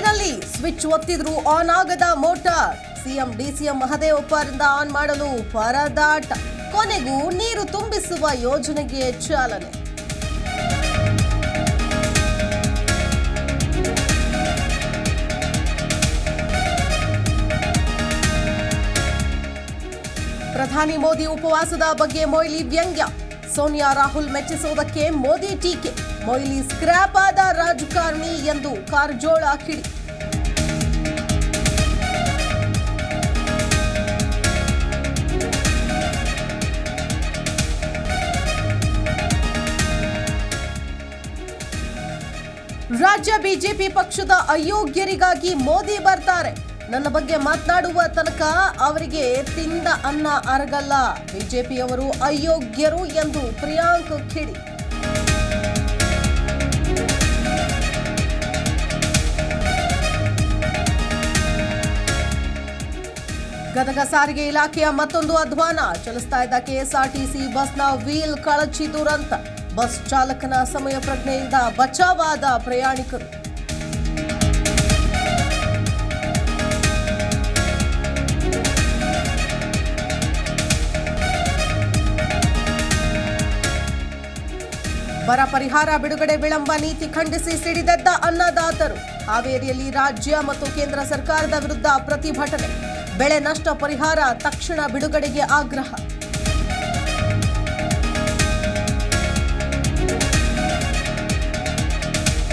ಬೆಂಗಳೂರಿನಲ್ಲಿ switch ಒತ್ತಿದ್ರೂ on ಆಗದ motor. CM DCM Mahadevappa ಅವರಿಂದ ಆನ್ ಮಾಡಲು ಪರದಾಟ. ಕೊನೆಗೂ ನೀರು ತುಂಬಿಸುವ ಯೋಜನೆಗೆ ಚಾಲನೆ. ಪ್ರಧಾನಿ ಮೋದಿ ಉಪವಾಸದ ಬಗ್ಗೆ ಮೊಯ್ಲಿ ವ್ಯಂಗ್ಯ. ಸೋನಿಯಾ ರಾಹುಲ್ ಮೆಚ್ಚಿಸುವುದಕ್ಕೆ ಮೋದಿ ಟೀಕೆ. ಮೊಯ್ಲಿ ಸ್ಕ್ರ್ಯಾಪ್ ಆದ ರಾಜಕಾರಣಿ ಎಂದು ಕಾರಜೋಳ ಕಿಡಿ. ರಾಜ್ಯ ಬಿಜೆಪಿ ಪಕ್ಷದ ಅಯೋಗ್ಯರಿಗಾಗಿ ಮೋದಿ ಬರ್ತಾರೆ. ನನ್ನ ಬಗ್ಗೆ ಮಾತನಾಡುವ ತನಕ ಅವರಿಗೆ ತಿಂದ ಅನ್ನ ಅರಗಲ್ಲ. ಬಿಜೆಪಿಯವರು ಅಯೋಗ್ಯರು ಎಂದು ಪ್ರಿಯಾಂಕ್ ಕಿಡಿ. ಗದಗ ಸಾರಿಗೆ ಇಲಾಖೆಯ ಮತ್ತೊಂದು ಅಧ್ವಾನ. ಚಲಿಸ್ತಾ ಇದ್ದ ಕೆಎಸ್ಆರ್ಟಿಸಿ ಬಸ್ನ ವೀಲ್ ಕಳಚಿ ದುರಂತ. ಬಸ್ ಚಾಲಕನ ಸಮಯ ಪ್ರಜ್ಞೆಯಿಂದ ಬಚಾವಾದ ಪ್ರಯಾಣಿಕರು. ಬರ ಪರಿಹಾರ ಬಿಡುಗಡೆ ವಿಳಂಬ ನೀತಿ ಖಂಡಿಸಿ ಸಿಡಿದೆದ್ದ ಅನ್ನದಾತರು. ಹಾವೇರಿಯಲ್ಲಿ ರಾಜ್ಯ ಮತ್ತು ಕೇಂದ್ರ ಸರ್ಕಾರದ ವಿರುದ್ಧ ಪ್ರತಿಭಟನೆ. ಬೆಳೆ ನಷ್ಟ ಪರಿಹಾರ ತಕ್ಷಣ ಬಿಡುಗಡೆಗೆ ಆಗ್ರಹ.